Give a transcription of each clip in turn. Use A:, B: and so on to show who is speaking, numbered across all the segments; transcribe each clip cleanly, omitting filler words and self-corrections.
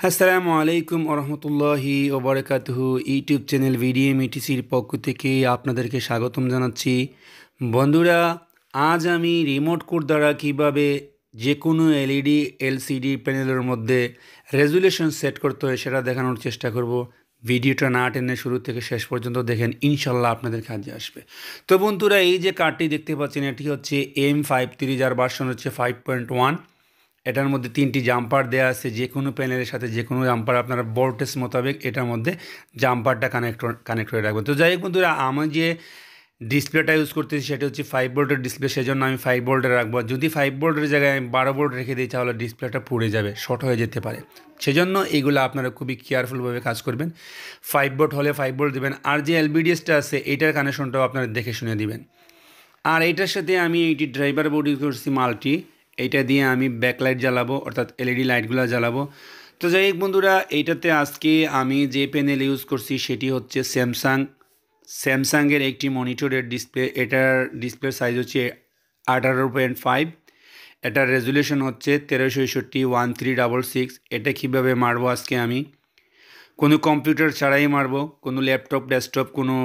A: আসসালামু আলাইকুম ওরহমতুল্লাহি ওবরাকাতুহু ইউটিউব চ্যানেল ভিডিএম ইটিসির পক্ষ থেকে আপনাদেরকে স্বাগতম জানাচ্ছি। বন্ধুরা, আজ আমি রিমোট কোড দ্বারা কীভাবে যে কোনো এলইডি এলসিডি প্যানেলের মধ্যে রেজুলেশন সেট করতে হয় সেটা দেখানোর চেষ্টা করব। ভিডিওটা না টেনে শুরু থেকে শেষ পর্যন্ত দেখেন, ইনশাল্লাহ আপনাদের কাজে আসবে। তো বন্ধুরা, এই যে কার্ডটি দেখতে পাচ্ছেন এটি হচ্ছে M53, যার ভার্সন হচ্ছে 5.1। এটার মধ্যে 3টি জাম্পার দেওয়া আছে। যে কোনো প্যানেলের সাথে যে কোনো জাম্পার আপনারা ভোল্টেজ মোতাবেক এটার মধ্যে জাম্পারটা কানেক্ট করে রাখবেন। তো যাই হোক বন্ধুরা, আমি যে ডিসপ্লেটা ইউজ করতেছি সেটা হচ্ছে 5 ভোল্টের ডিসপ্লে, সেজন্য আমি 5 ভোল্টের রাখবো। যদি 5 ভোল্টের জায়গায় আমি 12 ভোল্ট রেখে দিই তাহলে ডিসপ্লেটা পুড়ে যাবে, শর্ট হয়ে যেতে পারে। সেজন্য এইগুলো আপনারা খুবই কেয়ারফুলভাবে কাজ করবেন। 5 ভোল্ট হলে 5 ভোল্ট দেবেন। আর যে এলবিডিএসটা আছে এইটার কানেকশনটাও আপনারা দেখে শুনে দিবেন। আর এইটার সাথে আমি এইটি ড্রাইভার বোর্ড ইউজ করছি মাল্টি। এইটা দিয়ে আমি ব্যাকলাইট জ্বালাবো, অর্থাৎ এলইডি লাইটগুলো জ্বালাবো। তো যাই হোক বন্ধুরা, এইটাতে আজকে আমি যে প্যানেল ইউজ করছি সেটি হচ্ছে স্যামসাংয়ের একটি মনিটরের ডিসপ্লে। এটার ডিসপ্লের সাইজ হচ্ছে 18.5। এটার রেজুলেশন হচ্ছে 1366 এটা কীভাবে মারবো আজকে আমি, কোনো কম্পিউটার ছাড়াই মারবো, কোনো ল্যাপটপ ডেস্কটপ কোনো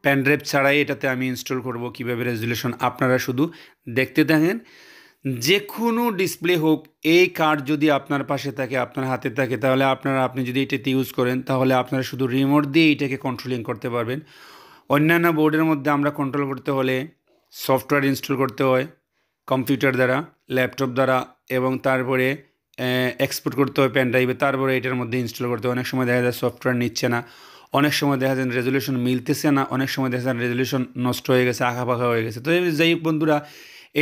A: প্যানড্রাইভ ছাড়াই এটাতে আমি ইনস্টল করব। কীভাবে রেজুলেশন আপনারা শুধু দেখতে থাকেন। যে কোনো ডিসপ্লে হোক, এই কার্ড যদি আপনার পাশে থাকে, আপনার হাতে থাকে, তাহলে আপনি যদি এটাতে ইউজ করেন তাহলে আপনারা শুধু রিমোট দিয়ে এটাকে কন্ট্রোলিং করতে পারবেন। অন্যান্য বোর্ডের মধ্যে আমরা কন্ট্রোল করতে হলে সফটওয়্যার ইনস্টল করতে হয় কম্পিউটার দ্বারা, ল্যাপটপ দ্বারা, এবং তারপরে এক্সপোর্ট করতে হয় পেন ড্রাইভে, তারপরে এটার মধ্যে ইনস্টল করতে হয়। অনেক সময় দেখা যায় সফটওয়্যার নিচ্ছে না, অনেক সময় দেখা যায় রেজুলেশন মিলতেছে না, অনেক সময় দেখা যায় রেজুলেশন নষ্ট হয়ে গেছে, আঁকাপাকা হয়ে গেছে। তো যাই হোক বন্ধুরা,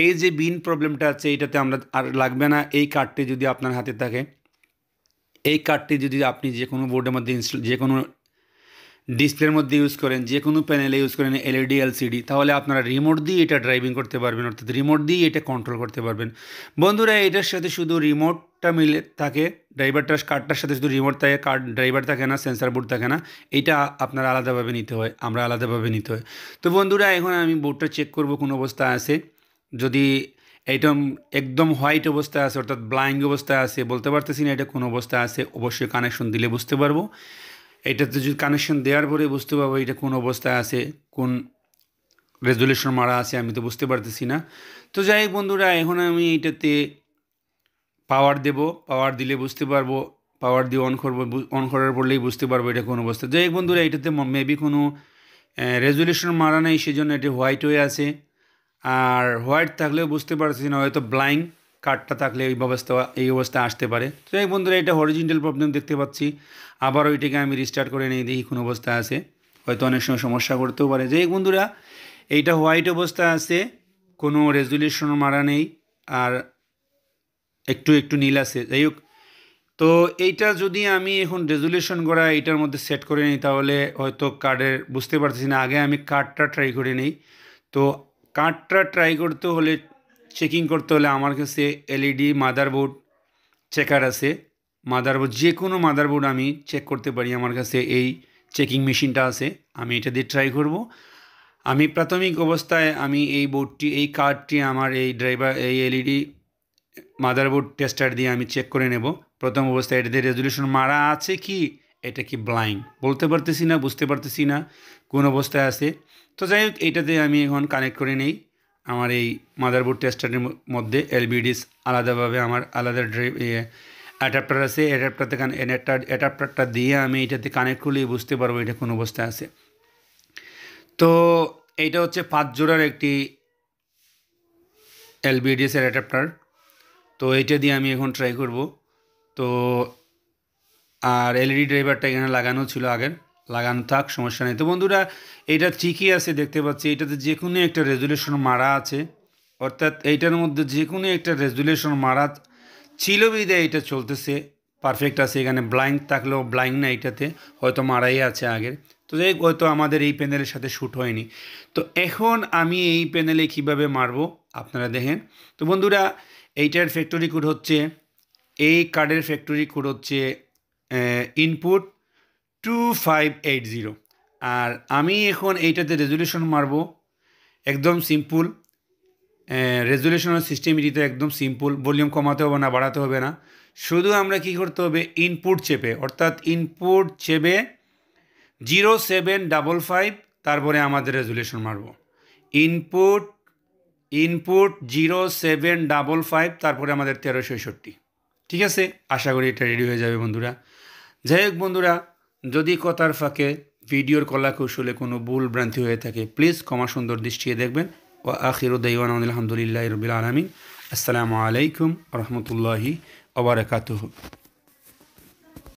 A: এই যে বিন প্রবলেমটা আছে এইটাতে আমরা আর লাগবে না। এই কার্ডটি যদি আপনার হাতে থাকে, এই কার্ডটি যদি আপনি যে কোনো বোর্ডের মধ্যে যে কোনো ডিসপ্লের মধ্যে ইউজ করেন, যে কোনো প্যানেলে ইউজ করেন এলইডি এলসিডি, তাহলে আপনারা রিমোট দিয়ে এটা ড্রাইভিং করতে পারবেন, অর্থাৎ রিমোট দিয়ে এটা কন্ট্রোল করতে পারবেন। বন্ধুরা, এটার সাথে শুধু রিমোটটা মিলে থাকে, কার্ডটার সাথে শুধু রিমোট থাকে, কার্ড ড্রাইভার থাকে না, সেন্সার বোর্ড থাকে না। এটা আপনারা আলাদাভাবে নিতে হয়, আমরা আলাদাভাবে নিতে হয়। তো বন্ধুরা, এখন আমি বোর্ডটা চেক করব কোন অবস্থায় আছে। যদি একদম একদম হোয়াইট অবস্থায় আছে, অর্থাৎ ব্লাইন্ড অবস্থায় আছে, বলতে পারতেছি না এটা কোন অবস্থায় আছে, অবশ্যই কানেকশন দিলে বুঝতে পারবো। এটাতে যদি কানেকশন দেওয়ার পরে বুঝতে পারবো এটা কোন অবস্থায় আছে, কোন রেজুলেশন মারা আছে, আমি তো বুঝতে পারতেছি না। তো যাই হোক বন্ধুরা, এখন আমি এটাতে পাওয়ার দেব, পাওয়ার দিলে বুঝতে পারবো, পাওয়ার দিয়ে অন করবো, অন করার পরলেই বুঝতে পারবো এটা কোন অবস্থা। যাই হোক বন্ধুরা, এটাতে মেবি কোনো রেজুলেশন মারা নেই, সেজন্য এটি হোয়াইট হয়ে আছে। আর হোয়াইট থাকলেও বুঝতে পারছি না, হয়তো ব্লাইন্ড কার্ডটা থাকলে এই অবস্থা আসতে পারে। তো এই বন্ধুরা, এটা হরিজন্টাল প্রবলেম দেখতে পাচ্ছি। আবার ওইটাকে আমি রিস্টার্ট করে নিই, দেখি কোন অবস্থা আছে, হয়তো অনেক সময় সমস্যা করতেও পারে। যাই বন্ধুরা, এইটা হোয়াইট অবস্থা আছে, কোনো রেজুলেশন মারা নেই, আর একটু একটু নীল আছে। যাই হোক, তো এইটা যদি আমি এখন রেজুলেশন করা এটার মধ্যে সেট করে নিই তাহলে হয়তো কার্ডের বুঝতে পারতেছি না। আগে আমি কার্ডটা ট্রাই করে নিই। তো কার্ডটা ট্রাই করতে হলে, চেকিং করতে হলে আমার কাছে এলইডি মাদারবোর্ড চেকার আছে। মাদারবোর্ড, যে কোনো মাদারবোর্ড আমি চেক করতে পারি, আমার কাছে এই চেকিং মেশিনটা আছে। আমি এটা দিয়ে ট্রাই করব। আমি প্রাথমিক অবস্থায় আমি এই কার্ডটি আমার এই এলইডি মাদারবোর্ড টেস্টার দিয়ে আমি চেক করে নেব। প্রথম অবস্থায় এটাতে রেজুলেশন মারা আছে কি, এটা কি ব্লাইন্ড, বলতে পারতেছি না, বুঝতে পারতেছি না কোন অবস্থায় আছে। তো যাই হোক, এইটাতে আমি এখন কানেক্ট করে নেই। আমার এই মাদারবোর্ড টেস্টারের মধ্যে এলবিডিস আলাদাভাবে আমার আলাদা অ্যাডাপ্টার আছে। অ্যাডাপ্টারটা দিয়ে আমি এটাতে কানেক্ট করলেই বুঝতে পারবো এটা কোন অবস্থায় আছে। তো এইটা হচ্ছে 5 জোড়ার একটি এলবিডিএসের অ্যাডাপ্টার। তো এইটা দিয়ে আমি এখন ট্রাই করব। তো আর এলইডি ড্রাইভারটা এখানে লাগানো ছিল, আগের লাগানো থাক, সমস্যা নেই। তো বন্ধুরা, এটা ঠিকই আছে, দেখতে পাচ্ছি এটাতে যে কোনো একটা রেজুলেশন মারা আছে, অর্থাৎ এইটার মধ্যে যে কোনো একটা রেজুলেশন মারা ছিল বিধায় এটা চলতেছে, পারফেক্ট আছে। এখানে ব্লাইন্ড থাকলেও ব্লাইন্ড না, এটাতে হয়তো মারাই আছে আগের। তো যাই হয়তো আমাদের এই প্যানেলের সাথে শ্যুট হয়নি। তো এখন আমি এই প্যানেলে কিভাবে মারবো আপনারা দেখেন। তো বন্ধুরা, এইটার ফ্যাক্টরি কোড হচ্ছে, এই কার্ডের ফ্যাক্টরি কোড হচ্ছে ইনপুট 2580। আর আমি এখন এইটাতে রেজুলেশন মারবো, একদম সিম্পল রেজুলেশনের সিস্টেম। এটিতে একদম সিম্পল, ভলিউম কমাতে হবে না, বাড়াতে হবে না, শুধু আমরা কি করতে হবে ইনপুট চেপে, অর্থাৎ ইনপুট চেপে 0755 তারপরে আমাদের রেজুলেশন মারব। ইনপুট 0755 তারপরে আমাদের 1366। ঠিক আছে, আশা করি এটা রেডি হয়ে যাবে বন্ধুরা। যাই হোক বন্ধুরা, যদি কথার ফাঁকে ভিডিওর কলা কৌশলে কোনো ভুল ভ্রান্তি হয়ে থাকে প্লিজ ক্ষমা সুন্দর দৃষ্টিতে দেখবেন। ওয়া আখিরু দাওয়ানা আলহামদুলিল্লাহি রাব্বিল আলামিন। আসসালামু আলাইকুম ওয়া রাহমাতুল্লাহি ওয়া বারাকাতুহু।